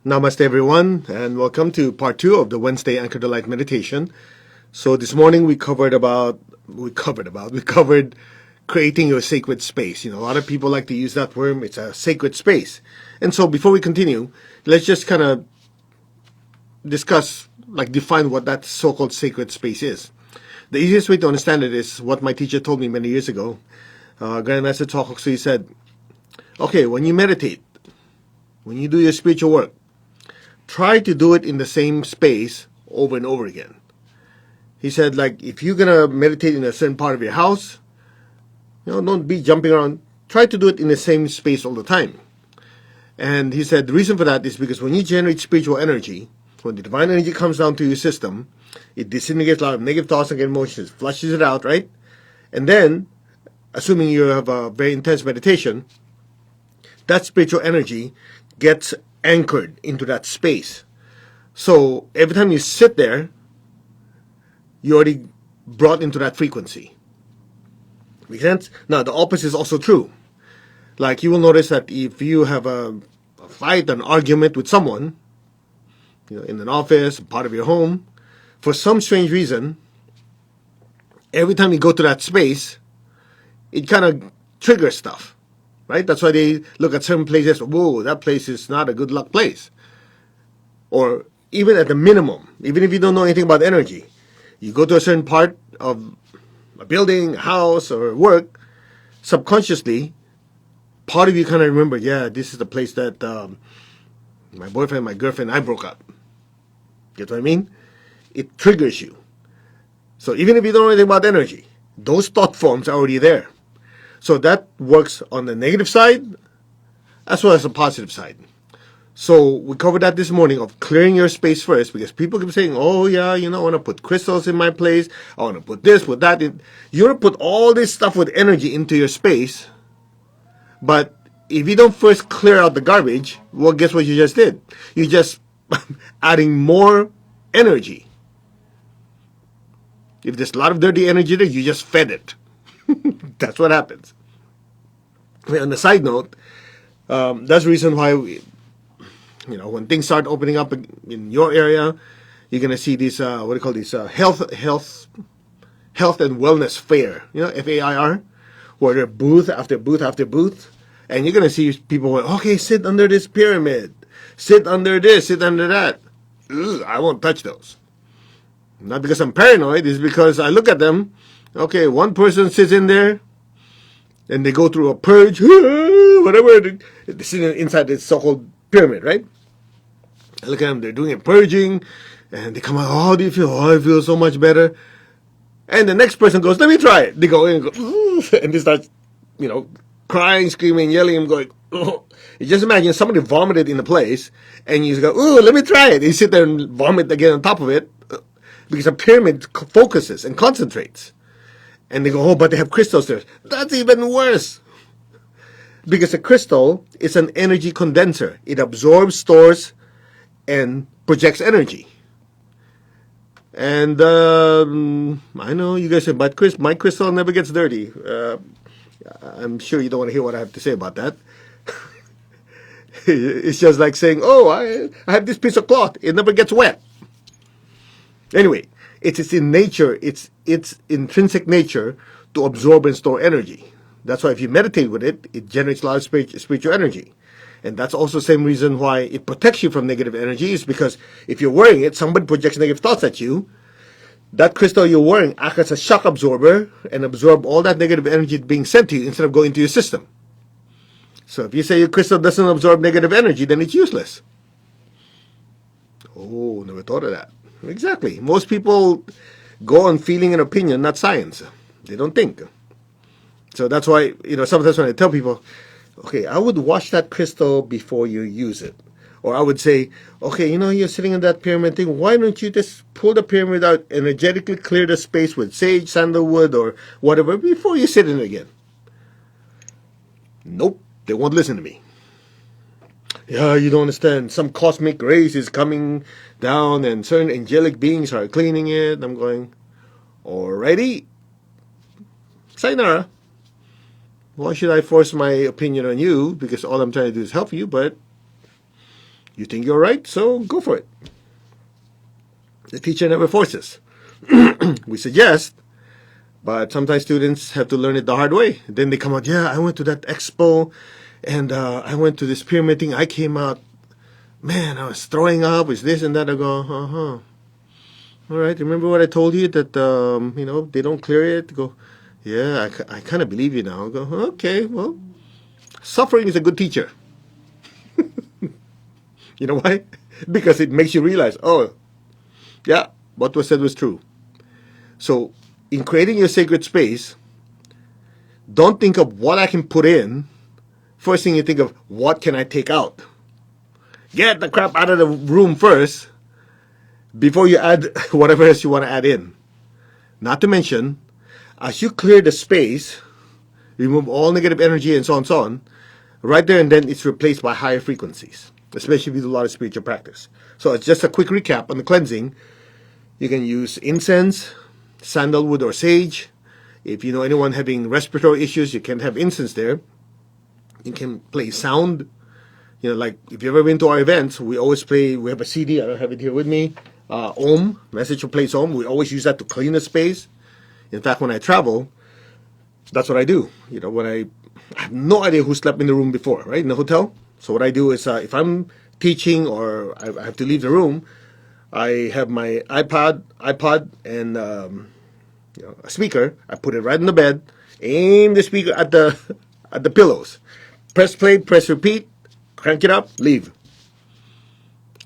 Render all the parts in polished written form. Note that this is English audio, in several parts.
Namaste, everyone, and welcome to part 2 of the Wednesday Anchor to Light meditation. So this morning we covered creating your sacred space. A lot of people like to use that term. It's a sacred space. And so before we continue, let's just kind of define what that so-called sacred space is. The easiest way to understand it is what my teacher told me many years ago. Grandmaster Talk, said, okay, when you meditate, when you do your spiritual work, try to do it in the same space over and over again. He said, if you're going to meditate in a certain part of your house, don't be jumping around. Try to do it in the same space all the time. And he said the reason for that is because when you generate spiritual energy, when the divine energy comes down to your system, it disintegrates a lot of negative thoughts and emotions, flushes it out, right? And then, assuming you have a very intense meditation, that spiritual energy gets anchored into that space. So every time you sit there, you're already brought into that frequency. Make sense? Now, the opposite is also true. You will notice that if you have a fight, an argument with someone, in an office, part of your home, for some strange reason, every time you go to that space, it kind of triggers stuff. Right? That's why they look at certain places. Whoa, that place is not a good luck place. Or even at the minimum, even if you don't know anything about energy, you go to a certain part of a building, a house, or work, subconsciously, part of you kind of remember, yeah, this is the place that my boyfriend, my girlfriend, I broke up. Get what I mean? It triggers you. So even if you don't know anything about energy, those thought forms are already there. So that works on the negative side as well as the positive side. So we covered that this morning of clearing your space first, because people keep saying, oh yeah, I want to put crystals in my place. I want to put this, put that. You want to put all this stuff with energy into your space. But if you don't first clear out the garbage, well, guess what you just did? You just adding more energy. If there's a lot of dirty energy there, you just fed it. That's what happens. On the side note, that's the reason why when things start opening up in your area, you're gonna see these health and wellness fair, FAIR, where they're booth after booth after booth, and you're gonna see people going, okay, sit under this pyramid, sit under this, sit under that. Ugh, I won't touch those. Not because I'm paranoid, it's because I look at them. Okay, one person sits in there, and they go through a purge, whatever. They sit inside this so-called pyramid, right? I look at them, they're doing a purging, and they come out, how do you feel? Oh, I feel so much better. And the next person goes, let me try it. They go in and go, and they start, crying, screaming, yelling, and going, oh. You just imagine somebody vomited in a place, and you go, ooh, let me try it. You sit there and vomit again on top of it, because a pyramid focuses and concentrates. And they go, oh, but they have crystals there. That's even worse. Because a crystal is an energy condenser. It absorbs, stores, and projects energy. And I know you guys say, but my crystal never gets dirty. I'm sure you don't want to hear what I have to say about that. It's just like saying, oh, I have this piece of cloth. It never gets wet. Anyway, it's in nature, it's intrinsic nature to absorb and store energy. That's why if you meditate with it, it generates a lot of spiritual energy. And that's also the same reason why it protects you from negative energy, is because if you're wearing it, somebody projects negative thoughts at you. That crystal you're wearing acts as a shock absorber and absorb all that negative energy being sent to you instead of going to your system. So if you say your crystal doesn't absorb negative energy, then it's useless. Oh, never thought of that. Exactly. Most people go on feeling and opinion, not science. They don't think. So that's why, sometimes when I tell people, okay, I would wash that crystal before you use it. Or I would say, okay, you're sitting in that pyramid thing. Why don't you just pull the pyramid out, energetically clear the space with sage, sandalwood, or whatever before you sit in it again? Nope. They won't listen to me. Yeah, you don't understand. Some cosmic rays is coming down and certain angelic beings are cleaning it. I'm going, alrighty. Sayonara. Why should I force my opinion on you? Because all I'm trying to do is help you, but You think you're right, so go for it. The teacher never forces. We suggest, but sometimes students have to learn it the hard way. Then they come out, yeah, I went to that expo, and I went to this pyramid thing. I came out, man, I was throwing up with this and that. I go, uh-huh. All right, remember what I told you that, they don't clear it? Go, yeah, I kind of believe you now. I go, okay, well, suffering is a good teacher. You know why? Because it makes you realize, oh, yeah, what was said was true. So, in creating your sacred space, don't think of what I can put in. First thing you think of, what can I take out? Get the crap out of the room first before you add whatever else you want to add in. Not to mention, as you clear the space, remove all negative energy and so on, right there and then it's replaced by higher frequencies, especially if you do a lot of spiritual practice. So it's just a quick recap on the cleansing. You can use incense, sandalwood or sage. If you know anyone having respiratory issues, you can have incense there. You can play sound. Like if you've ever been to our events, we always play, we have a CD, I don't have it here with me, Om, Message of Place Om. We always use that to clean the space. In fact, when I travel, that's what I do. When I have no idea who slept in the room before, right, in the hotel. So what I do is if I'm teaching or I have to leave the room, I have my iPod, and a speaker. I put it right in the bed, aim the speaker at the pillows. Press play, press repeat, crank it up, leave.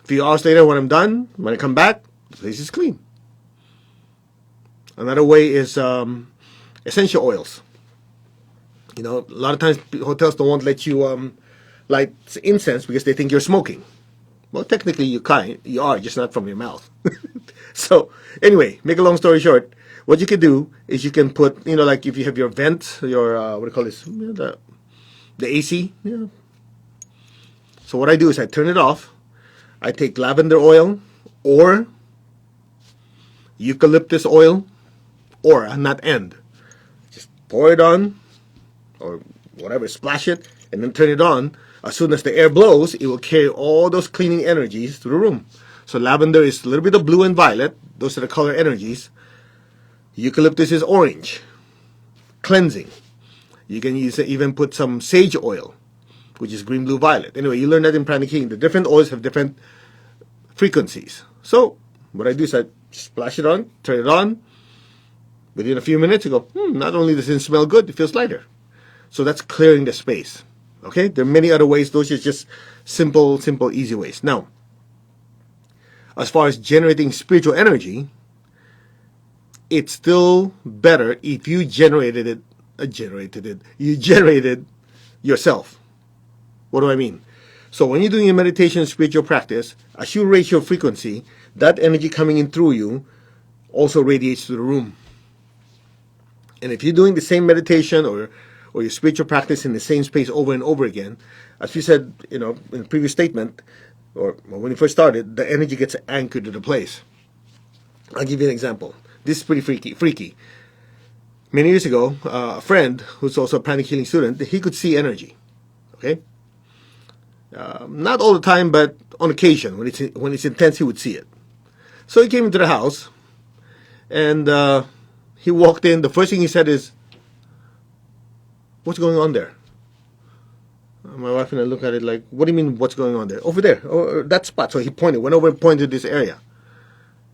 A few hours later when I'm done, when I come back, the place is clean. Another way is essential oils. A lot of times hotels don't want to let you light incense because they think you're smoking. Well, technically you are, just not from your mouth. So anyway, make a long story short, what you can do is you can put, like if you have your vent, your, what do you call this, the AC. So what I do is I turn it off. I take lavender oil or eucalyptus oil, or on that end. Just pour it on, or whatever, splash it, and then turn it on. As soon as the air blows, it will carry all those cleaning energies to the room. So lavender is a little bit of blue and violet. Those are the color energies. Eucalyptus is orange. Cleansing. You can even put some sage oil, which is green, blue, violet. Anyway, you learn that in pranic healing. The different oils have different frequencies. So what I do is I splash it on, turn it on. Within a few minutes, you go, not only does it smell good, it feels lighter. So that's clearing the space. Okay? There are many other ways. Those are just simple, easy ways. Now, as far as generating spiritual energy, it's still better if you generated it. You generated yourself. What do I mean? So when you're doing your meditation and spiritual practice, as you raise your frequency, that energy coming in through you also radiates to the room. And if you're doing the same meditation or your spiritual practice in the same space over and over again, as we said, in the previous statement, or when you first started, the energy gets anchored to the place. I'll give you an example. This is pretty freaky. Many years ago, a friend who's also a pranic healing student, he could see energy. Okay? Not all the time, but on occasion, when it's intense, he would see it. So he came into the house, and he walked in. The first thing he said is, "What's going on there?" My wife and I look at it like, "What do you mean, what's going on there?" "Over there, that spot." So he went over and pointed to this area.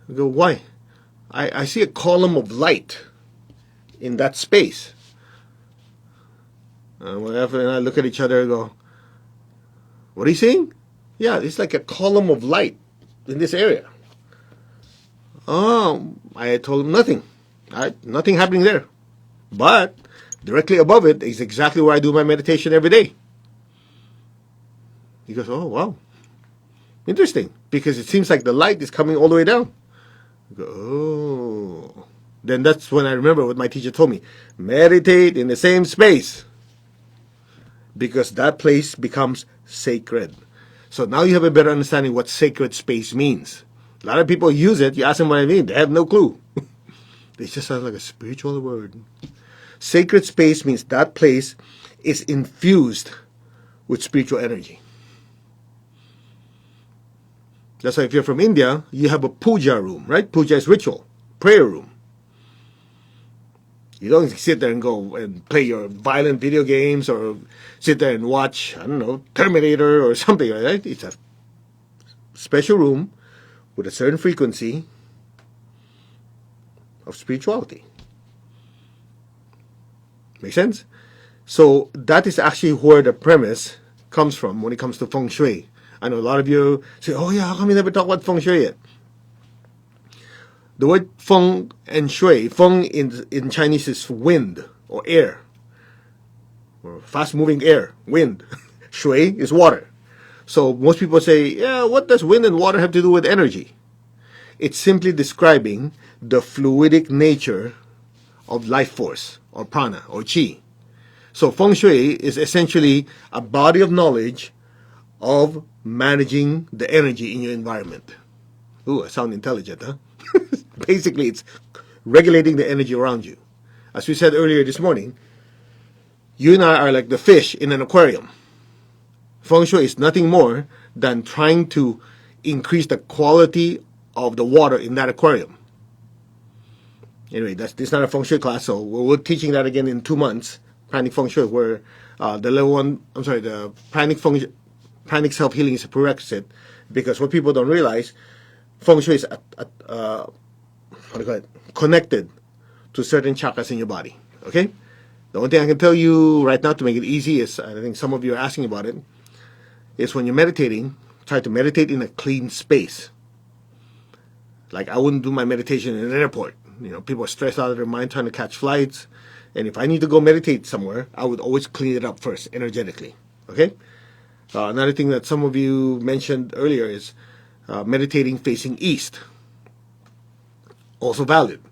I go, "Why?" I see a column of light in that space. My wife and I look at each other and go, "What are you seeing?" "Yeah, it's like a column of light in this area." Oh, I told him nothing. Nothing happening there. But directly above it is exactly where I do my meditation every day. He goes, "Oh, wow. Interesting." Because it seems like the light is coming all the way down. I go, "Oh." Then that's when I remember what my teacher told me. Meditate in the same space. Because that place becomes sacred. So now you have a better understanding what sacred space means. A lot of people use it. You ask them what I mean. They have no clue. It just sounds like a spiritual word. Sacred space means that place is infused with spiritual energy. That's why if you're from India, you have a puja room, right? Puja is ritual, prayer room. You don't sit there and go and play your violent video games or sit there and watch, I don't know, Terminator or something, right? It's a special room with a certain frequency of spirituality. Make sense? So that is actually where the premise comes from when it comes to feng shui. I know a lot of you say, oh yeah, how come you never talk about feng shui yet? The word feng and shui, feng in Chinese is wind or air, or fast-moving air, wind. Shui is water. So most people say, yeah, what does wind and water have to do with energy? It's simply describing the fluidic nature of life force, or prana, or chi. So feng shui is essentially a body of knowledge of managing the energy in your environment. Ooh, I sound intelligent, huh? Basically, it's regulating the energy around you. As we said earlier this morning, you and I are like the fish in an aquarium. Feng shui is nothing more than trying to increase the quality of the water in that aquarium. Anyway, this is not a feng shui class, so we're teaching that again in 2 months. Pranic feng shui, where the pranic self-healing is a prerequisite, because what people don't realize, feng shui is connected to certain chakras in your body. Okay? The only thing I can tell you right now to make it easy is, I think some of you are asking about it, is when you're meditating, try to meditate in a clean space. Like, I wouldn't do my meditation in an airport. You know, people are stressed out of their mind trying to catch flights. And if I need to go meditate somewhere, I would always clean it up first, energetically. Okay? Another thing that some of you mentioned earlier is meditating facing east. Also valid,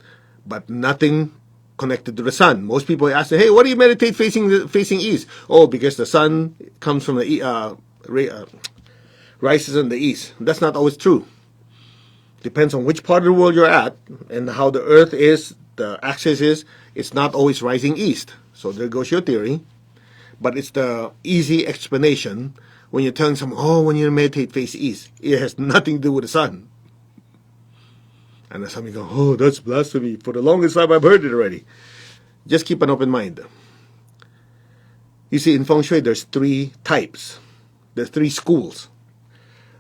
but nothing connected to the sun. Most people ask, hey, what do you meditate facing east? Oh, because the sun comes from the rises in the east. That's not always true. Depends on which part of the world you're at and how the earth is, the axis is. It's not always rising east. So there goes your theory. But it's the easy explanation when you're telling someone, oh, when you meditate face east, it has nothing to do with the sun. And then some of you go, oh, that's blasphemy. For the longest time, I've heard it already. Just keep an open mind. You see, in feng shui, there's 3 types. There's 3 schools.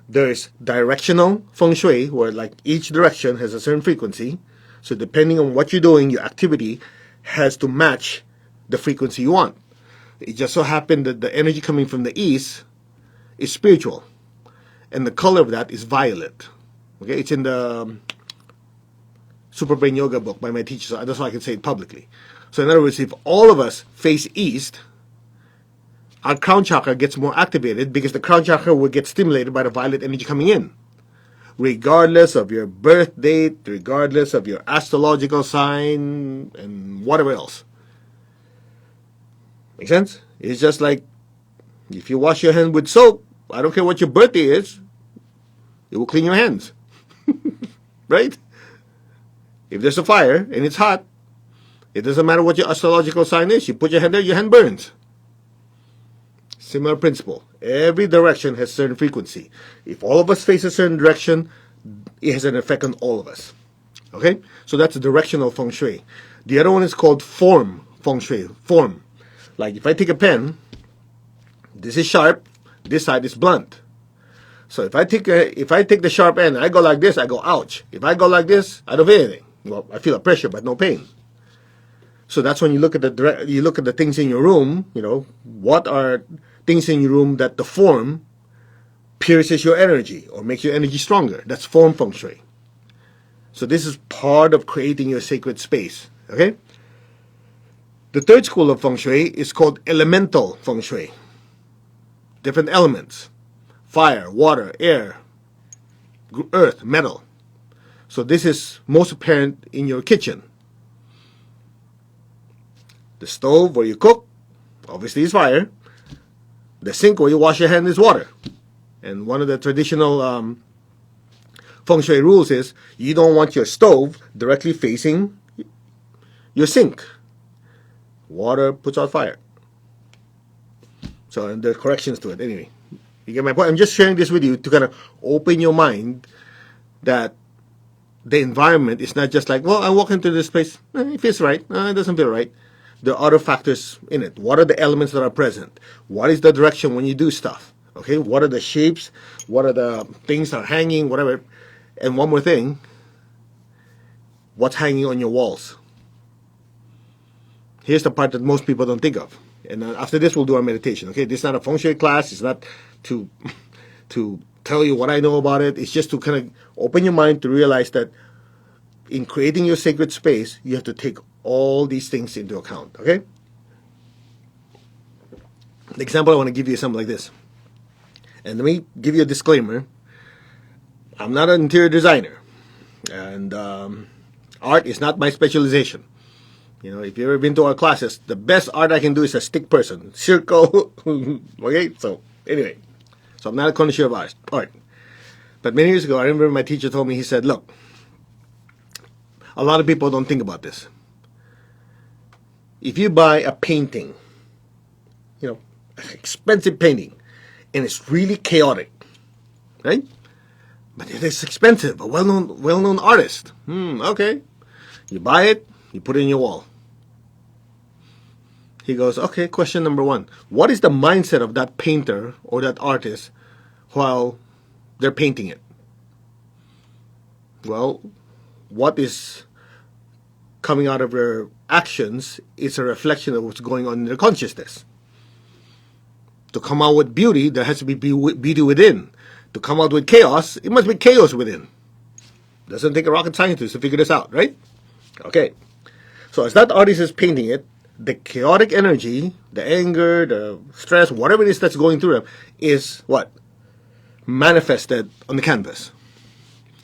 There's directional feng shui, where like each direction has a certain frequency. So depending on what you're doing, your activity has to match the frequency you want. It just so happened that the energy coming from the east is spiritual. And the color of that is violet. Okay, it's in the Super Brain Yoga book by my teacher, so that's why I can say it publicly. So in other words, if all of us face east, our crown chakra gets more activated because the crown chakra will get stimulated by the violet energy coming in. Regardless of your birth date, regardless of your astrological sign, and whatever else. Make sense? It's just like if you wash your hands with soap, I don't care what your birthday is, it will clean your hands. Right? If there's a fire and it's hot, it doesn't matter what your astrological sign is. You put your hand there, your hand burns. Similar principle. Every direction has certain frequency. If all of us face a certain direction, it has an effect on all of us. Okay? So that's directional feng shui. The other one is called form feng shui. Form. Like if I take a pen, this is sharp, this side is blunt. So if I take the sharp end, I go like this, I go ouch. If I go like this, I don't feel anything. Well, I feel a pressure, but no pain. So that's when you look at the things in your room. You know, what are things in your room that the form pierces your energy or makes your energy stronger? That's form feng shui. So this is part of creating your sacred space. Okay. The third school of feng shui is called elemental feng shui. Different elements: fire, water, air, earth, metal. So this is most apparent in your kitchen. The stove where you cook, obviously, is fire. The sink where you wash your hands is water. And one of the traditional feng shui rules is you don't want your stove directly facing your sink. Water puts out fire. So and there are corrections to it anyway. You get my point? I'm just sharing this with you to kind of open your mind that the environment is not just like, well, I walk into this place, it feels right, it doesn't feel right. There are other factors in it. What are the elements that are present? What is the direction when you do stuff? Okay, what are the shapes? What are the things that are hanging, whatever? And one more thing, what's hanging on your walls? Here's the part that most people don't think of. And after this, we'll do our meditation. Okay, this is not a feng shui class. It's not to tell you what I know about it. It's just to kind of open your mind to realize that in creating your sacred space, you have to take all these things into account. Okay? The example I want to give you is something like this. And let me give you a disclaimer. I'm not an interior designer. And art is not my specialization. You know, if you've ever been to our classes, the best art I can do is a stick person. Circle. Okay? So, anyway. So I'm not a connoisseur of art. But many years ago, I remember my teacher told me, he said, look, a lot of people don't think about this. If you buy a painting, you know, an expensive painting, and it's really chaotic, right? But it is expensive, a well-known artist. Okay. You buy it, you put it in your wall. He goes, okay, question number one. What is the mindset of that painter or that artist while they're painting it? Well, what is coming out of their actions is a reflection of what's going on in their consciousness. To come out with beauty, there has to be beauty within. To come out with chaos, it must be chaos within. Doesn't take a rocket scientist to figure this out, right? Okay. So as that artist is painting it, the chaotic energy, the anger, the stress, whatever it is that's going through them, is what? Manifested on the canvas.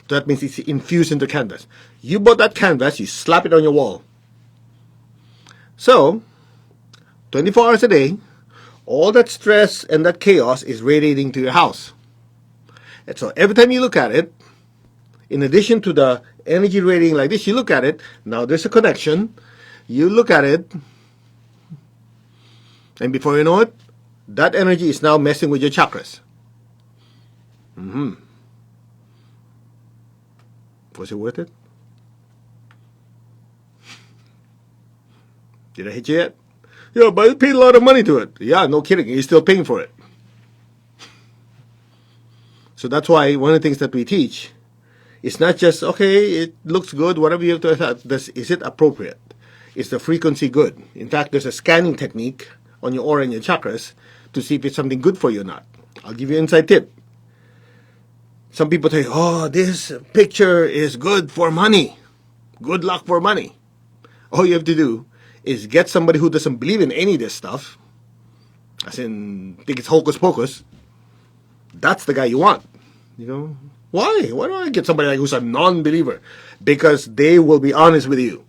So that means it's infused into canvas. You bought that canvas, you slap it on your wall. So, 24 hours a day, all that stress and that chaos is radiating to your house. And so every time you look at it, in addition to the energy radiating like this, you look at it, now there's a connection, you look at it, and before you know it, that energy is now messing with your chakras. Was it worth it? Did I hit you yet? Yeah, but I paid a lot of money to it. Yeah, no kidding. You're still paying for it. So that's why one of the things that we teach is not just, okay, it looks good, whatever you have to, is it appropriate? Is the frequency good? In fact, there's a scanning technique on your aura and your chakras to see if it's something good for you or not. I'll give you an inside tip. Some people say, oh, this picture is good for money. Good luck for money. All you have to do is get somebody who doesn't believe in any of this stuff, as in, think it's hocus pocus. That's the guy you want. You know, why? Why don't I get somebody like who's a non-believer? Because they will be honest with you.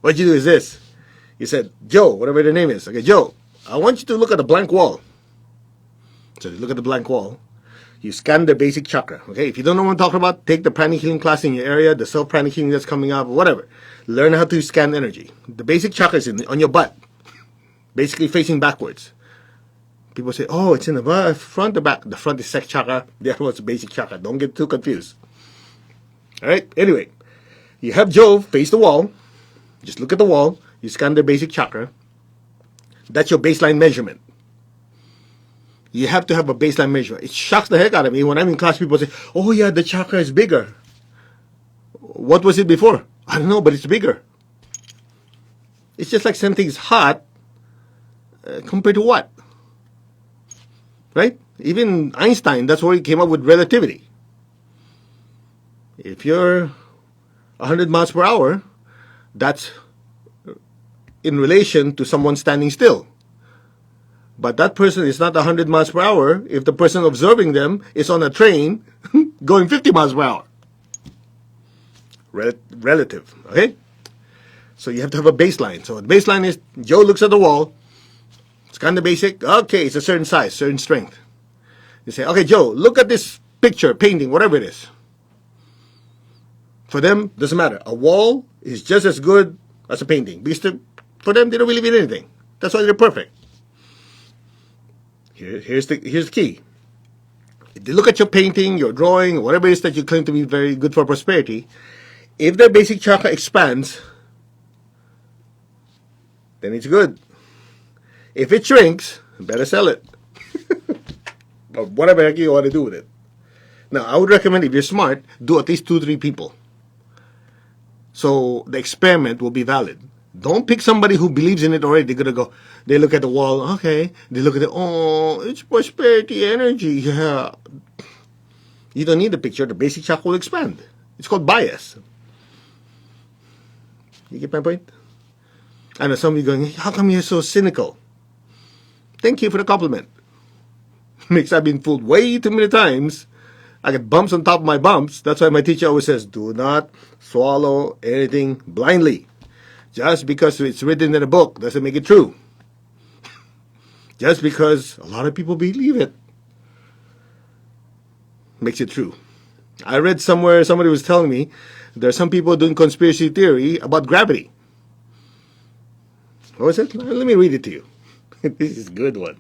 What you do is this. You said, Joe, whatever their name is. Okay, Joe, I want you to look at the blank wall. So you look at the blank wall. You scan the basic chakra. Okay, if you don't know what I'm talking about, take the pranic healing class in your area, the self-pranic healing that's coming up, whatever. Learn how to scan energy. The basic chakra is on your butt, basically facing backwards. People say, oh, it's in the front, the back. The front is sex chakra, the other one's basic chakra. Don't get too confused. All right, anyway, you have Joe face the wall. Just look at the wall. You scan the basic chakra. That's your baseline measurement. You have to have a baseline measurement. It shocks the heck out of me when I'm in class. People say, oh yeah, the chakra is bigger. What was it before? I don't know, but it's bigger. It's just like something's hot compared to what? Right? Even Einstein, that's where he came up with relativity. If you're 100 miles per hour, that's in relation to someone standing still. But that person is not 100 miles per hour if the person observing them is on a train going 50 miles per hour. Relative, okay? So you have to have a baseline. So the baseline is Joe looks at the wall, scan the basic, okay, it's a certain size, certain strength. You say, okay, Joe, look at this picture, painting, whatever it is. For them, doesn't matter. A wall is just as good as a painting. Because for them, they don't believe in anything. That's why they're perfect. Here's the key. If they look at your painting, your drawing, whatever it is that you claim to be very good for prosperity, if their basic chakra expands, then it's good. If it shrinks, better sell it. Or whatever heck you want to do with it. Now, I would recommend, if you're smart, do at least 2-3 people. So the experiment will be valid. Don't pick somebody who believes in it already. They're going to go, they look at the wall, okay. They look at it, oh, it's prosperity energy. Yeah. You don't need the picture. The basic chakra will expand. It's called bias. You get my point? I know some of you going, how come you're so cynical? Thank you for the compliment. Because I've been fooled way too many times. I get bumps on top of my bumps. That's why my teacher always says, do not swallow anything blindly. Just because it's written in a book doesn't make it true. Just because a lot of people believe it makes it true. I read somewhere, somebody was telling me, there are some people doing conspiracy theory about gravity. What was it? Let me read it to you. This is a good one.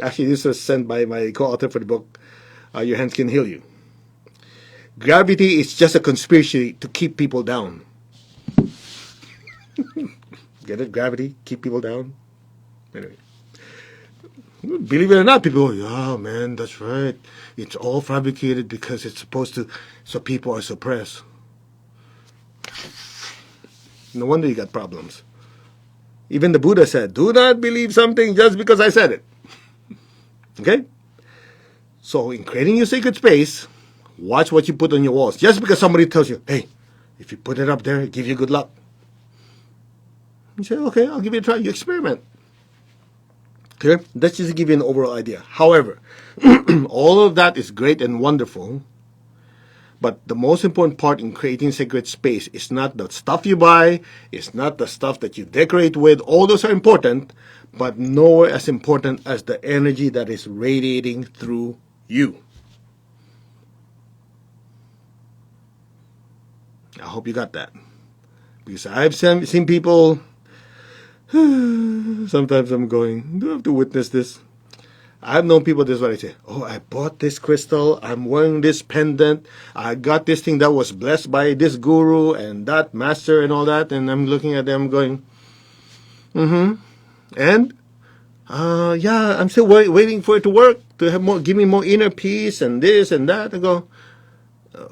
Actually, this was sent by my co-author for the book, Your Hands Can Heal You. Gravity is just a conspiracy to keep people down. Get it? Gravity, keep people down. Anyway. Believe it or not, people go, yeah, man, that's right. It's all fabricated because it's supposed to, so people are suppressed. No wonder you got problems. Even the Buddha said, do not believe something just because I said it. Okay? So in creating your sacred space, watch what you put on your walls. Just because somebody tells you, hey, if you put it up there, it gives you good luck. You say, okay, I'll give it a try. You experiment. Okay? That's just to give you an overall idea. However, all of that is great and wonderful, but the most important part in creating sacred space is not the stuff you buy, it's not the stuff that you decorate with. All those are important, but nowhere as important as the energy that is radiating through you. I hope you got that. Because I've seen people, sometimes I'm going, do I have to witness this? I've known people, this is what I say, oh, I bought this crystal, I'm wearing this pendant, I got this thing that was blessed by this guru and that master and all that, and I'm looking at them going, and? Yeah, I'm still waiting for it to work, to have more, give me more inner peace and this and that. I go,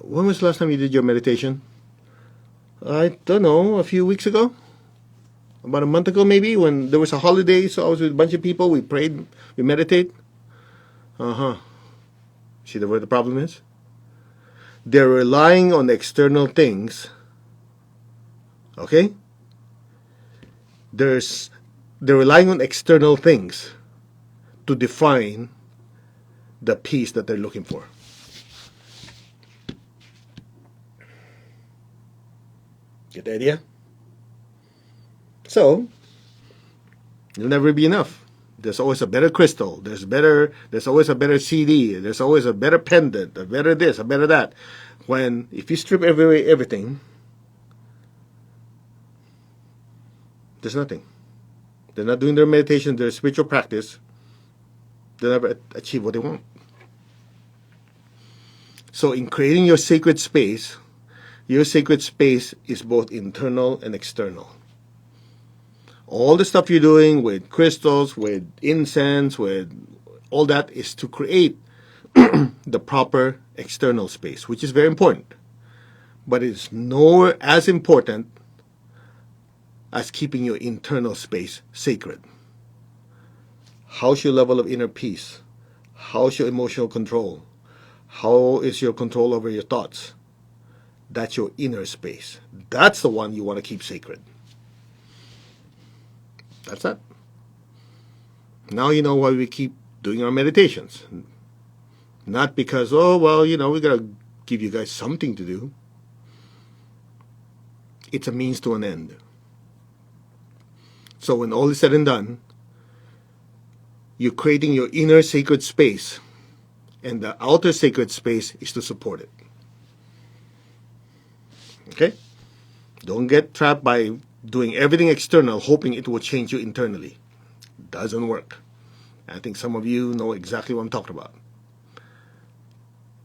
when was the last time you did your meditation? I don't know, a few weeks ago? About a month ago maybe, when there was a holiday, so I was with a bunch of people, we prayed, we meditate. See where the problem is? They're relying on external things. Okay? They're relying on external things to define the peace that they're looking for. Get the idea? So, it'll never be enough. There's always a better crystal. There's always a better CD. There's always a better pendant, a better this, a better that. If you strip away everything, there's nothing. They're not doing their meditation, their spiritual practice. They'll never achieve what they want. So in creating your sacred space is both internal and external. All the stuff you're doing with crystals, with incense, with all that is to create the proper external space, which is very important. But it's nowhere as important as keeping your internal space sacred. How's your level of inner peace? How's your emotional control? How is your control over your thoughts? That's your inner space. That's the one you want to keep sacred. That's it. Now you know why we keep doing our meditations. Not because, oh, well, we got to give you guys something to do. It's a means to an end. So when all is said and done, you're creating your inner sacred space, and the outer sacred space is to support it. Okay? Don't get trapped by doing everything external, hoping it will change you internally. doesn't work. I think some of you know exactly what I'm talking about.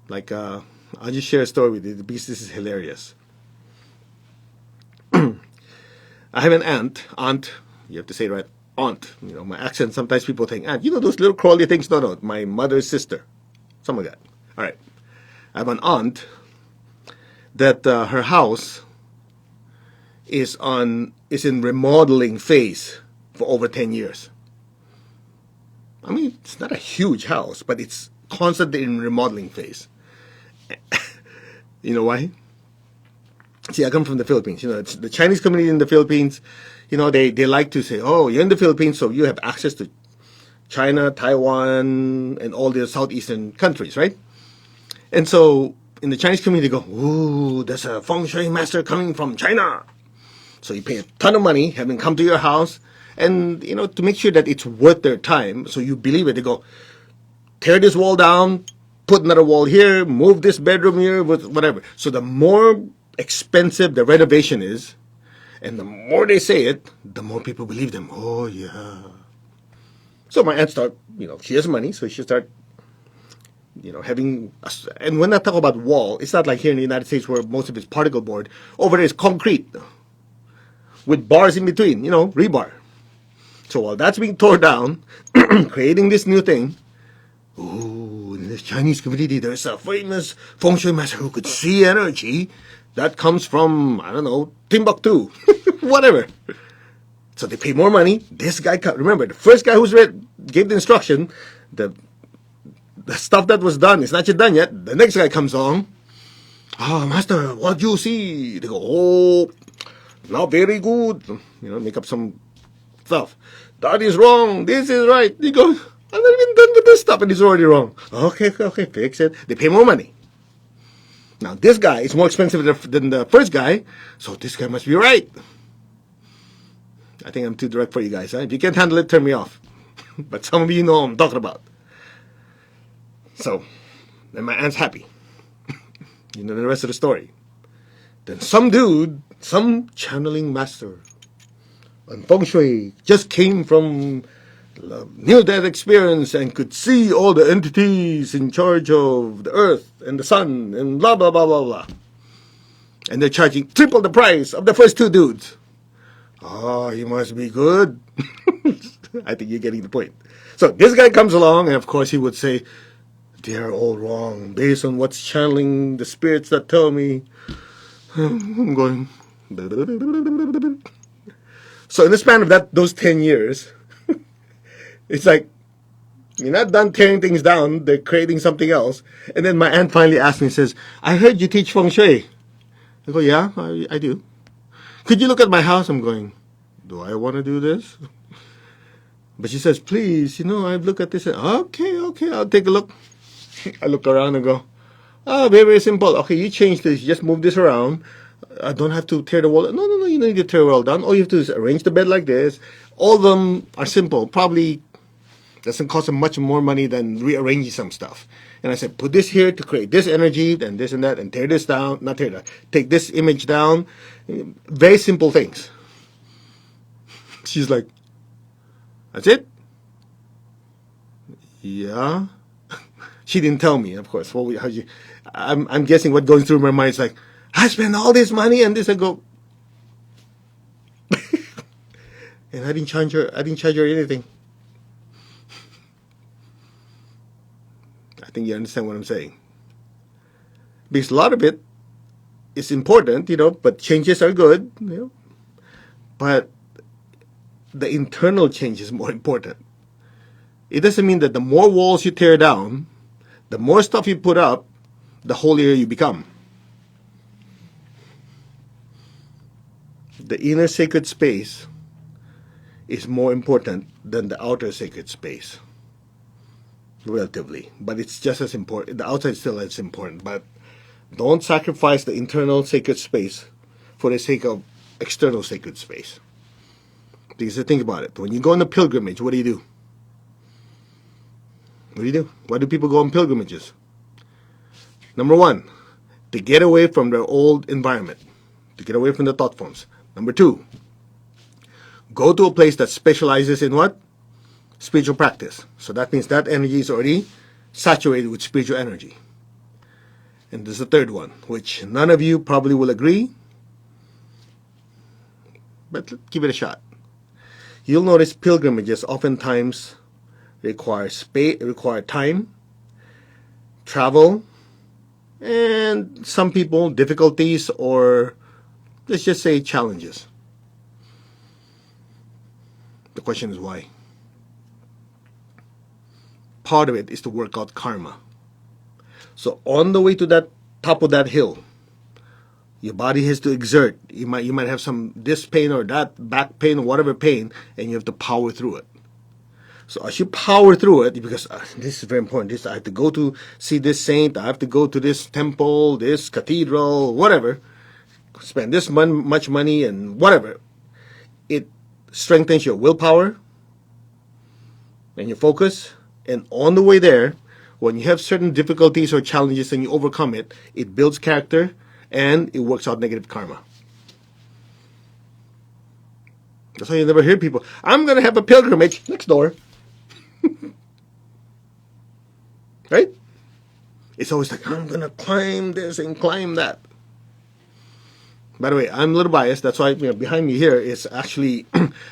Like, I'll just share a story with you because this is hilarious. I have an aunt, you have to say it right, aunt. You know, my accent, sometimes people think aunt. You know those little crawly things? No, my mother's sister. Something like that. All right. I have an aunt that her house is in remodeling phase for over 10 years. I mean, it's not a huge house, but it's constantly in remodeling phase. You know why? See, I come from the Philippines. You know, it's the Chinese community in the Philippines. You know, they like to say, oh, you're in the Philippines, so you have access to China, Taiwan, and all the southeastern countries, right? And so in the Chinese community, they go, ooh, there's a feng shui master coming from China. So you pay a ton of money, have them come to your house, and, you know, to make sure that it's worth their time, so you believe it, they go, tear this wall down, put another wall here, move this bedroom here, whatever. So the more expensive the renovation is, and the more they say it, the more people believe them. Oh, yeah. So my aunt start, you know, she has money, so she start, you know, having, and when I talk about wall, it's not like here in the United States where most of it's particle board. Over there is concrete with bars in between, you know, rebar. So while that's being torn down, creating this new thing, ooh, in this Chinese community, there's a famous feng shui master who could see energy that comes from, I don't know, Timbuktu, whatever. So they pay more money. This guy, remember, the first guy who's gave the instruction, the stuff that was done is not yet done yet. The next guy comes along. Ah, master, what do you see? They go, oh, not very good. You know, make up some stuff. That is wrong. This is right. They go, I'm not even done with this stuff and it's already wrong. Okay, fix it. They pay more money. Now, this guy is more expensive than the first guy, so this guy must be right. I think I'm too direct for you guys. Huh? If you can't handle it, turn me off. But some of you know what I'm talking about. So, then my aunt's happy. You know the rest of the story. Then some dude, some channeling master on feng shui just came from near-death experience and could see all the entities in charge of the earth and the sun and blah, blah, blah, blah, blah. And they're charging triple the price of the first two dudes. Oh, you must be good. I think you're getting the point. So this guy comes along, and of course he would say, they're all wrong based on what's channeling the spirits that tell me. I'm going. So in the span of those 10 years, it's like, you're not done tearing things down, they're creating something else. And then my aunt finally asked me, says, I heard you teach feng shui. I go, yeah, I do. Could you look at my house? I'm going, do I want to do this? But she says, please, you know, I've looked at this. Okay, I'll take a look. I look around and go, oh, very, very simple. Okay, you change this, you just move this around. I don't have to tear the wall. No, you don't need to tear the wall down. All you have to do is arrange the bed like this. All of them are simple. Probably doesn't cost them much more money than rearranging some stuff. And I said, put this here to create this energy, then this and that, and tear this down. Not tear that. Take this image down. Very simple things. She's like, that's it? Yeah. She didn't tell me, of course. I'm guessing what goes through my mind is like, I spent all this money and this. I go, and I didn't charge her anything. I think you understand what I'm saying. Because a lot of it is important, you know, but changes are good, you know. But the internal change is more important. It doesn't mean that the more walls you tear down, the more stuff you put up, the holier you become. The inner sacred space is more important than the outer sacred space. Relatively. But it's just as important. The outside is still as important. But don't sacrifice the internal sacred space for the sake of external sacred space. Because think about it. When you go on a pilgrimage, what do you do? What do you do? Why do people go on pilgrimages? Number one, to get away from their old environment. To get away from the thought forms. Number two, go to a place that specializes in what? spiritual practice. So that means that energy is already saturated with spiritual energy. And there's the third one, which none of you probably will agree, but let's give it a shot. You'll notice pilgrimages oftentimes require time, travel, and some people difficulties, or let's just say challenges. The question is why? Part of it is to work out karma. So on the way to that top of that hill, your body has to exert. You might have some this pain or that back pain or whatever pain, and you have to power through it. So as you power through it, because this is very important. I have to go to see this saint. I have to go to this temple, this cathedral, whatever. Spend this much money and whatever. It strengthens your willpower and your focus. And on the way there, when you have certain difficulties or challenges and you overcome it, it builds character and it works out negative karma. That's why you never hear people, I'm going to have a pilgrimage next door. Right? It's always like, I'm going to climb this and climb that. By the way, I'm a little biased. That's why behind me here is actually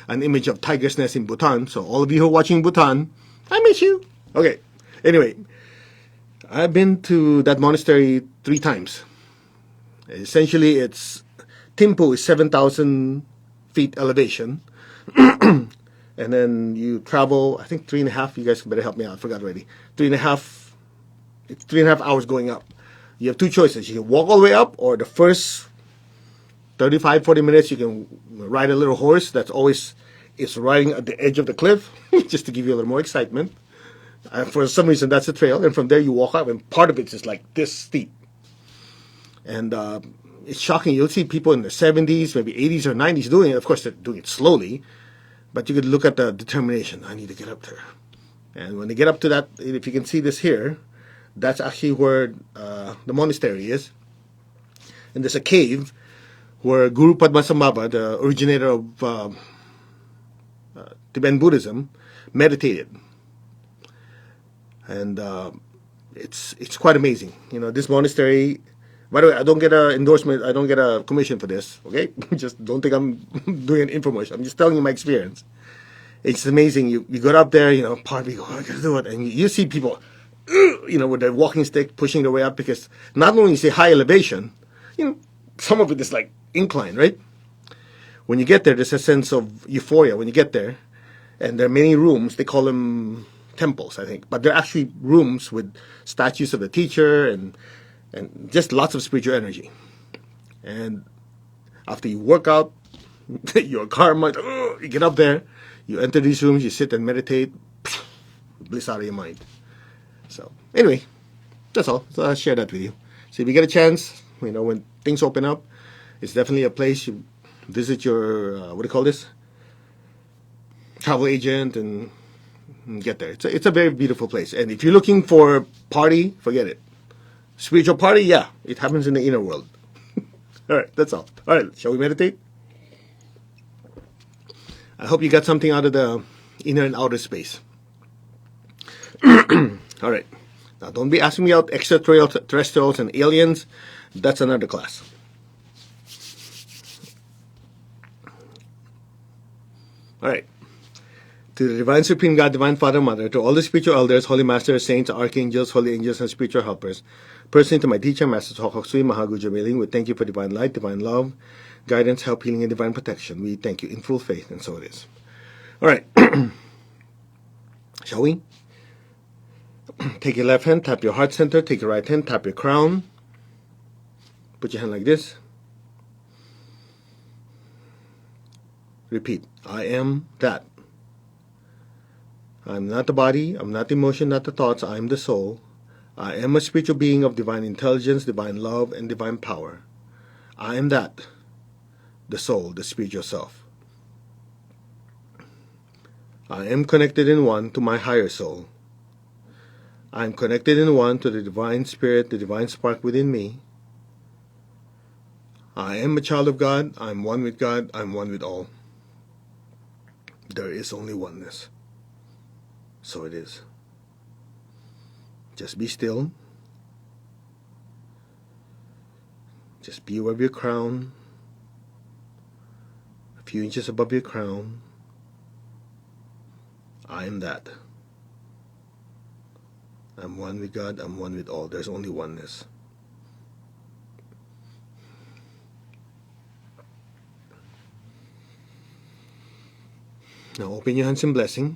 an image of tiger's nest in Bhutan. So all of you who are watching Bhutan, I miss you. Okay. Anyway, I've been to that monastery 3 times. Essentially, Thimphu is 7,000 feet elevation. And then you travel, I think 3.5, you guys better help me out, I forgot already. 3.5 hours going up. You have 2 choices. You can walk all the way up, or the first 35, 40 minutes, you can ride a little horse it's riding at the edge of the cliff, just to give you a little more excitement. For some reason, that's a trail. And from there, you walk up, and part of it's just like this steep. And it's shocking. You'll see people in their 70s, maybe 80s or 90s doing it. Of course, they're doing it slowly. But you could look at the determination. I need to get up there. And when they get up to that, if you can see this here, that's actually where the monastery is. And there's a cave where Guru Padmasambhava, the originator of Tibetan Buddhism, meditated. And it's quite amazing. This monastery, by the way, I don't get an endorsement, I don't get a commission for this, okay? Just don't think I'm doing an infomercial. I'm just telling you my experience. It's amazing. You got up there, part of me go, I gotta do it. And you see people, with their walking stick pushing their way up, because not only is it high elevation, some of it is like incline, right? When you get there, there's a sense of euphoria when you get there. And there are many rooms, they call them temples, I think. But they're actually rooms with statues of the teacher and just lots of spiritual energy. And after you work out your karma, you get up there, you enter these rooms, you sit and meditate, bliss out of your mind. So anyway, that's all. So I'll share that with you. So if you get a chance, when things open up, it's definitely a place you visit your, what do you call this? Travel agent and get there. It's a very beautiful place. And if you're looking for party, forget it. Spiritual party, yeah, it happens in the inner world. All right, that's all. All right, shall we meditate? I hope you got something out of the inner and outer space. All right. Now, don't be asking me out extraterrestrials and aliens. That's another class. All right. To the Divine Supreme God, Divine Father, Mother, to all the spiritual elders, holy masters, saints, archangels, holy angels, and spiritual helpers, personally to my teacher, Master Chokhok Sui Mahagu Jamiling, we thank you for divine light, divine love, guidance, help, healing, and divine protection. We thank you in full faith, and so it is. All right. Shall we? Take your left hand, tap your heart center. Take your right hand, tap your crown. Put your hand like this. Repeat. I am that. I'm not the body, I'm not the emotion, not the thoughts, I am the soul. I am a spiritual being of divine intelligence, divine love, and divine power. I am that, the soul, the spiritual self. I am connected in one to my higher soul. I am connected in one to the divine spirit, the divine spark within me. I am a child of God, I am one with God, I am one with all. There is only oneness. So it is. Just be still. Just be aware of your crown, a few inches above your crown. I am that. I'm one with God, I'm one with all. There's only oneness. Now open your hands in blessing.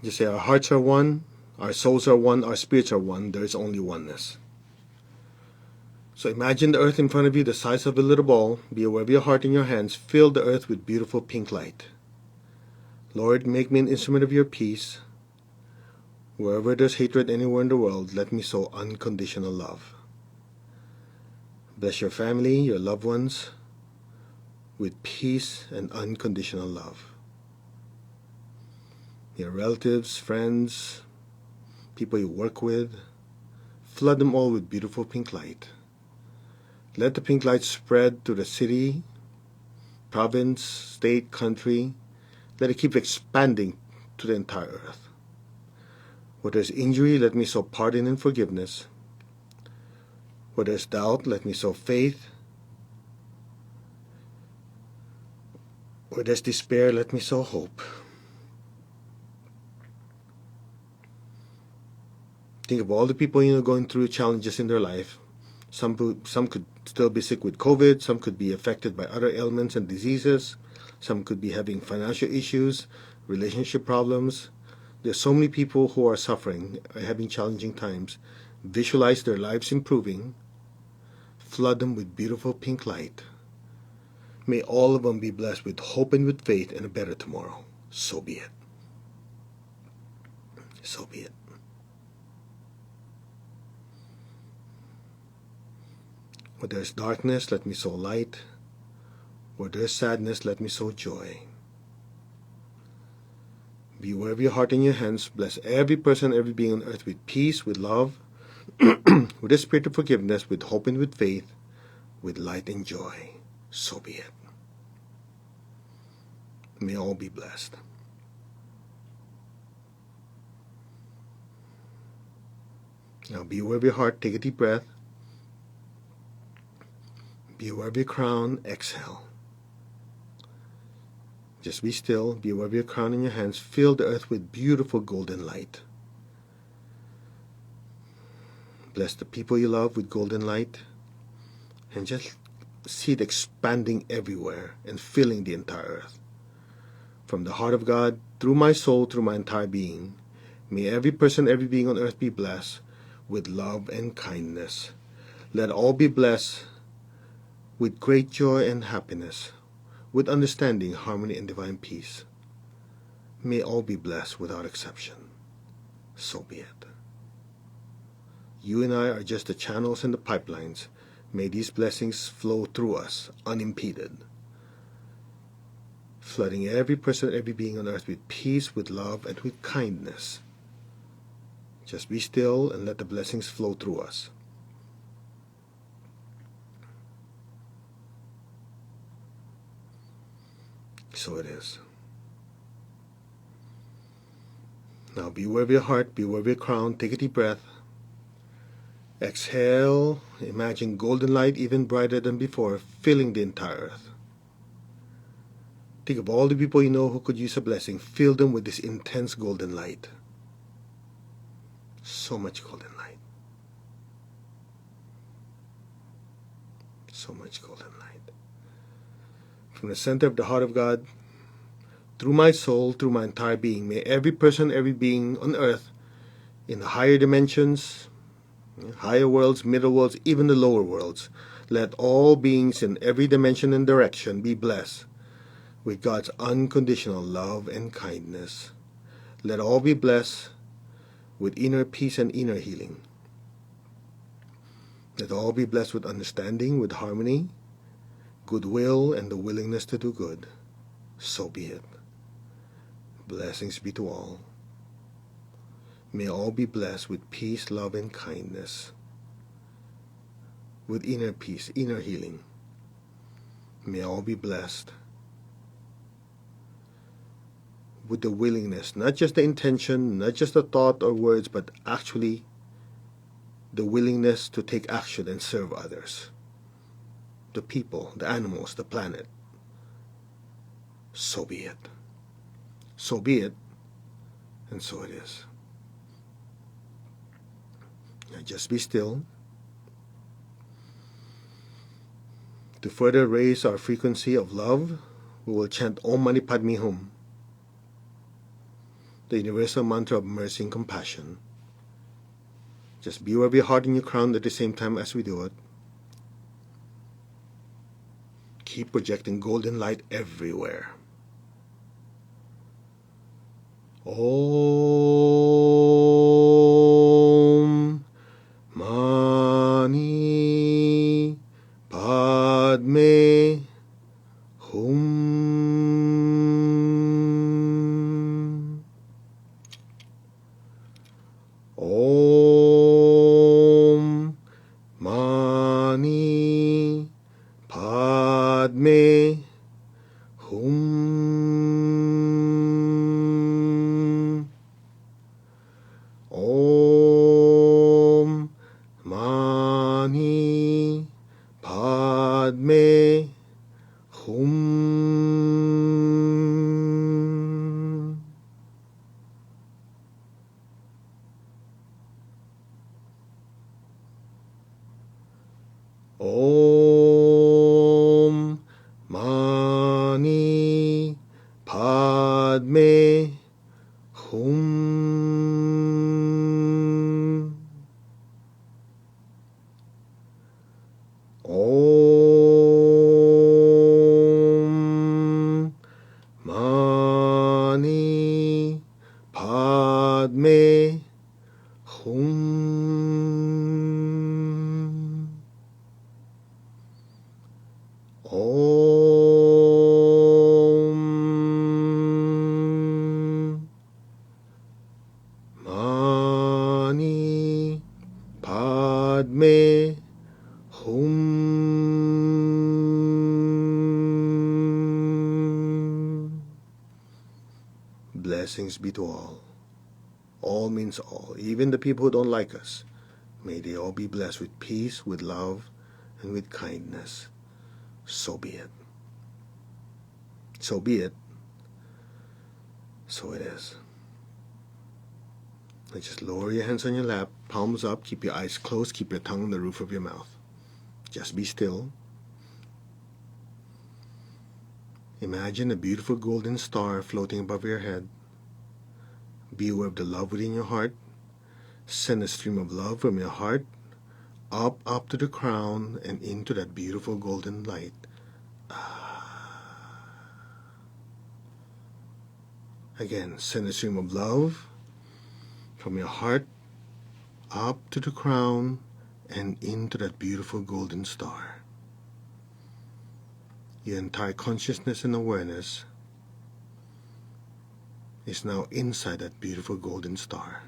Just say, our hearts are one, our souls are one, our spirits are one. There is only oneness. So imagine the earth in front of you, the size of a little ball. Be aware of your heart in your hands. Fill the earth with beautiful pink light. Lord, make me an instrument of your peace. Wherever there's hatred anywhere in the world, let me sow unconditional love. Bless your family, your loved ones, with peace and unconditional love. Your relatives, friends, people you work with, flood them all with beautiful pink light. Let the pink light spread to the city, province, state, country. Let it keep expanding to the entire earth. Where there's injury, let me sow pardon and forgiveness. Where there's doubt, let me sow faith. Where there's despair, let me sow hope. Think of all the people going through challenges in their life. Some could still be sick with COVID. Some could be affected by other ailments and diseases. Some could be having financial issues, relationship problems. There's so many people who are suffering, are having challenging times. Visualize their lives improving. Flood them with beautiful pink light. May all of them be blessed with hope and with faith and a better tomorrow. So be it. So be it. Where there's darkness, let me sow light. Where there's sadness, let me sow joy. Be aware of your heart in your hands. Bless every person, every being on earth with peace, with love, with a spirit of forgiveness, with hope and with faith, with light and joy. So be it. May all be blessed. Now be aware of your heart. Take a deep breath. Be aware of your crown. Exhale. Just be still. Be aware of your crown in your hands. Fill the earth with beautiful golden light. Bless the people you love with golden light. And just see it expanding everywhere and filling the entire earth. From the heart of God, through my soul, through my entire being, may every person, every being on earth be blessed with love and kindness. Let all be blessed with great joy and happiness, with understanding, harmony, and divine peace. May all be blessed without exception. So be it. You and I are just the channels and the pipelines. May these blessings flow through us unimpeded, flooding every person, every being on earth with peace, with love, and with kindness. Just be still and let the blessings flow through us. So it is. Now be aware of your heart, be aware of your crown. Take a deep breath. Exhale. Imagine golden light even brighter than before, filling the entire earth. Think of all the people you know who could use a blessing. Fill them with this intense golden light. So much golden light. So much golden light. From the center of the heart of God, through my soul, through my entire being, may every person, every being on earth, in the higher dimensions, higher worlds, middle worlds, even the lower worlds, let all beings in every dimension and direction be blessed with God's unconditional love and kindness. Let all be blessed with inner peace and inner healing. Let all be blessed with understanding, with harmony, goodwill, and the willingness to do good. So be it. Blessings be to all. May all be blessed with peace, love, and kindness, with inner peace, inner healing. May all be blessed with the willingness, not just the intention, not just the thought or words, but actually the willingness to take action and serve others, the people, the animals, the planet. So be it. So be it, and so it is. Now just be still. To further raise our frequency of love, we will chant Om Mani Padme Hum, the universal mantra of mercy and compassion. Just be aware of your heart and your crown at the same time as we do it. Keep projecting golden light everywhere. Om Mani Padme Hum. Om Mani Padme Hum. Om Mani Padme Hum. Om Mani Padme Hum. Om Mani Padme Hum. Om Mani Padme Hum. Blessings be to all. All means all, even the people who don't like us. May they all be blessed with peace, with love, and with kindness. So be it. So be it. So it is. Now just lower your hands on your lap, palms up, keep your eyes closed, keep your tongue on the roof of your mouth. Just be still. Imagine a beautiful golden star floating above your head. Be aware of the love within your heart. Send a stream of love from your heart up to the crown and into that beautiful golden light. Again, send a stream of love from your heart up to the crown and into that beautiful golden star. Your entire consciousness and awareness is now inside that beautiful golden star.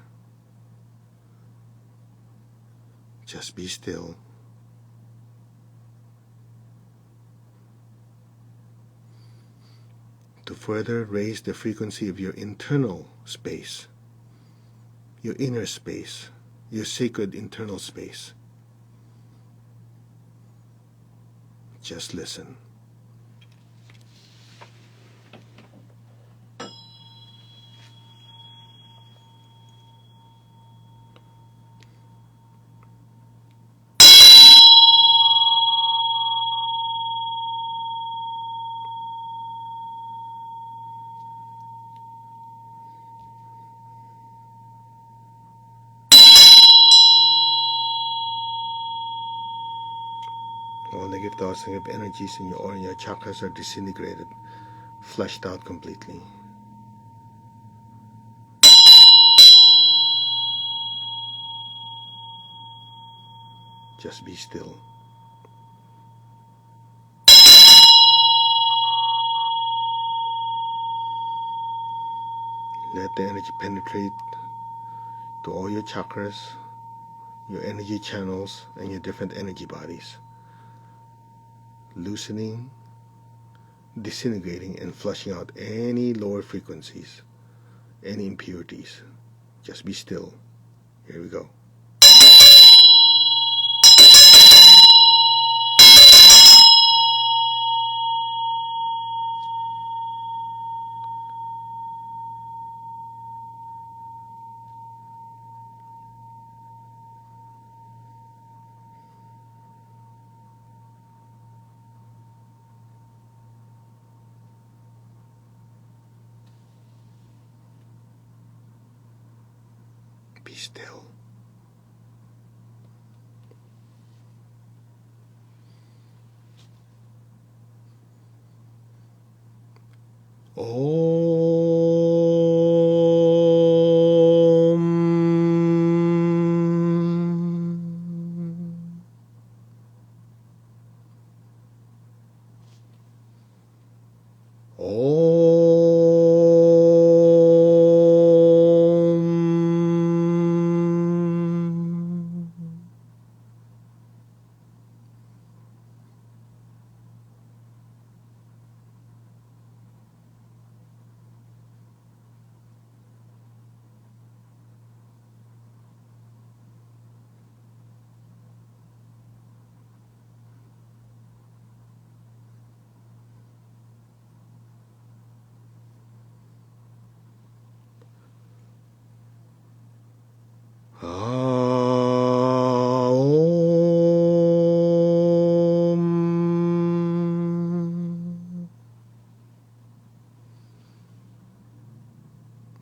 Just be still. To further raise the frequency of your internal space, your inner space, your sacred internal space, just listen. All negative thoughts, negative energies in your aura and your chakras are disintegrated, flushed out completely. Just be still. Let the energy penetrate to all your chakras, your energy channels, and your different energy bodies, loosening, disintegrating, and flushing out any lower frequencies. any impurities. Just be still. Here we go. Be still.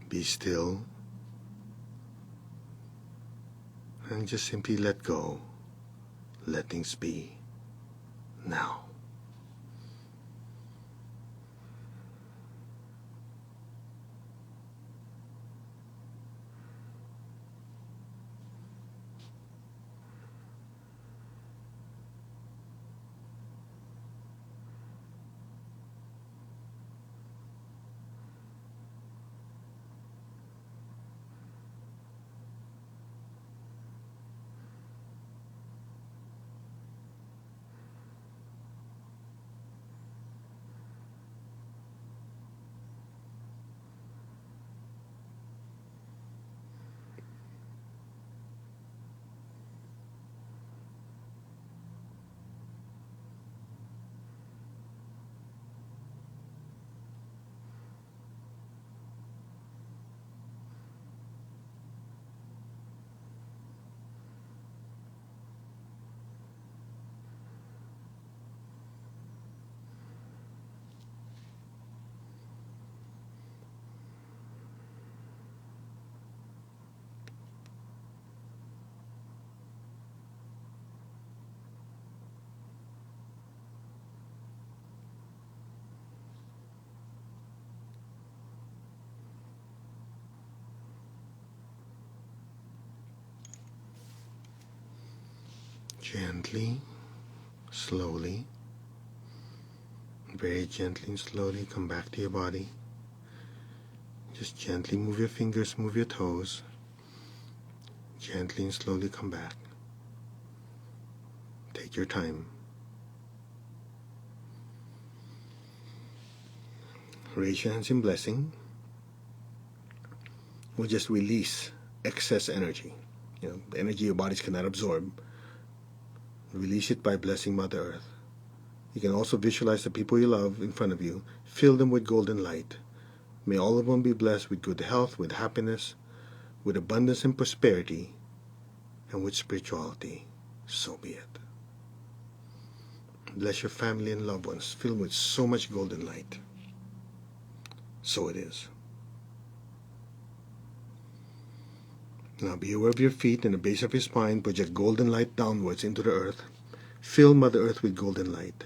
Be still and just simply let go. Let things be now. Gently, slowly, very gently and slowly come back to your body. Just gently move your fingers, move your toes. Gently and slowly come back. Take your time. Raise your hands in blessing. We'll just release excess energy. The energy your bodies cannot absorb. Release it by blessing Mother Earth. You can also visualize the people you love in front of you. Fill them with golden light. May all of them be blessed with good health, with happiness, with abundance and prosperity, and with spirituality. So be it. Bless your family and loved ones. Fill them with so much golden light. So it is. Now be aware of your feet and the base of your spine. Project golden light downwards into the earth. Fill Mother Earth with golden light.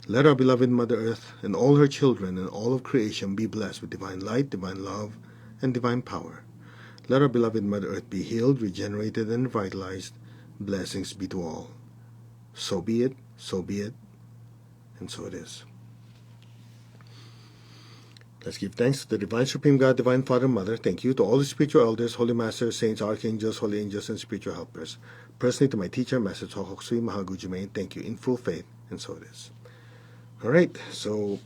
Let our beloved Mother Earth and all her children and all of creation be blessed with divine light, divine love, and divine power. Let our beloved Mother Earth be healed, regenerated, and revitalized. Blessings be to all. So be it, and so it is. Let's give thanks to the Divine Supreme God, Divine Father, Mother. Thank you to all the spiritual elders, holy masters, saints, archangels, holy angels, and spiritual helpers. Personally to my teacher, Master Chokoksui Mahagujumain, thank you in full faith, and so it is. All right, so,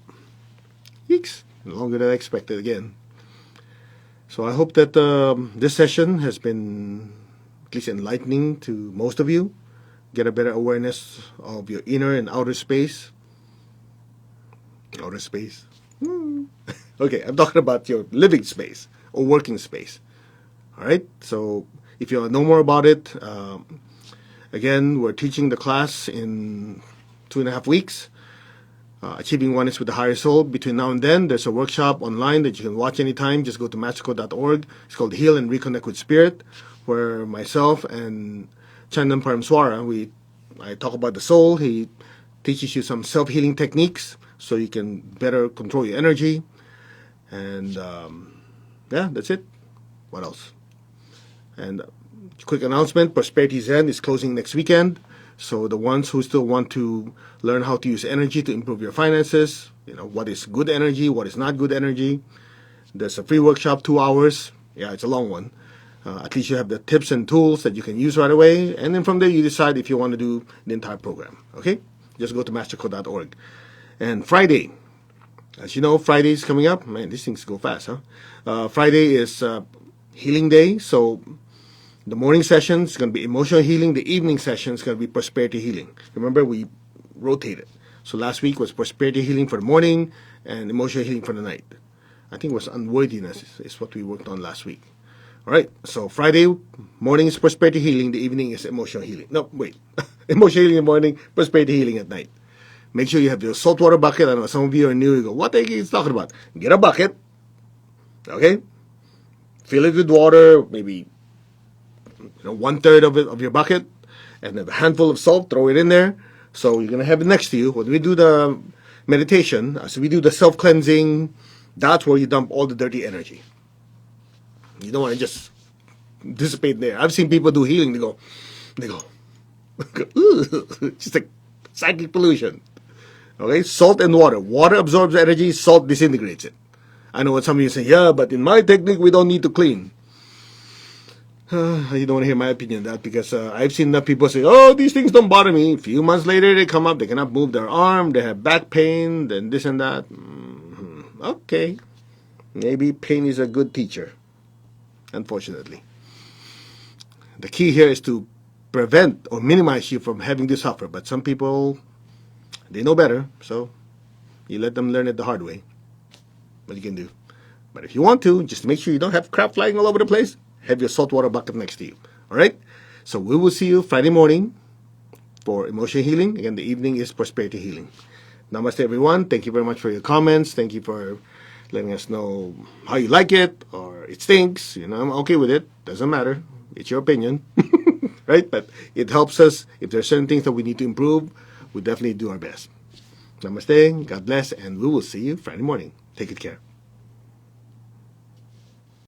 yeeks, longer than I expected again. So I hope that this session has been at least enlightening to most of you. Get a better awareness of your inner and outer space. Outer space. Okay, I'm talking about your living space or working space. All right, so if you want to know more about it, again, we're teaching the class in 2.5 weeks. Achieving Oneness with the Higher Soul. Between now and then, there's a workshop online that you can watch anytime. Just go to mastercode.org. It's called Heal and Reconnect with Spirit, where myself and Chandan Paramswara, I talk about the soul. He teaches you some self-healing techniques so you can better control your energy. And yeah, that's it. What else? And quick announcement, Prosperity Zen is closing next weekend. So the ones who still want to learn how to use energy to improve your finances, what is good energy, what is not good energy, there's a free workshop, 2 hours. Yeah, it's a long one. At least you have the tips and tools that you can use right away. And then from there, you decide if you want to do the entire program. Okay? Just go to mastercode.org. And Friday, as you know, Friday is coming up. Man, these things go fast, huh? Friday is Healing Day. So the morning session is going to be emotional healing. The evening session is going to be prosperity healing. Remember, we rotated. So last week was prosperity healing for the morning and emotional healing for the night. I think it was unworthiness is what we worked on last week. All right. So Friday morning is prosperity healing. The evening is emotional healing. No, wait. Emotional healing in the morning, prosperity healing at night. Make sure you have your saltwater bucket. I know some of you are new. You go, what the heck is he talking about? Get a bucket. Okay. Fill it with water, maybe 1/3 of your bucket, and a handful of salt, throw it in there. So you're going to have it next to you. When we do the meditation, as we do the self-cleansing, that's where you dump all the dirty energy. You don't want to just dissipate there. I've seen people do healing. They go, just like psychic pollution. Okay, salt and water. Water absorbs energy, salt disintegrates it. I know what some of you say, yeah, but in my technique, we don't need to clean. You don't want to hear my opinion on that because I've seen enough people say, oh, these things don't bother me. A few months later, they come up, they cannot move their arm, they have back pain, then this and that. Okay. Maybe pain is a good teacher, unfortunately. The key here is to prevent or minimize you from having to suffer. But some people, they know better, so you let them learn it the hard way. What you can do. But if you want to, just make sure you don't have crap flying all over the place. Have your saltwater bucket next to you. All right? So we will see you Friday morning for emotional healing. Again, the evening is prosperity healing. Namaste, everyone. Thank you very much for your comments. Thank you for letting us know how you like it or it stinks. I'm okay with it. Doesn't matter. It's your opinion. Right? But it helps us. If there are certain things that we need to improve, we definitely do our best. Namaste. God bless. And we will see you Friday morning. Take good care.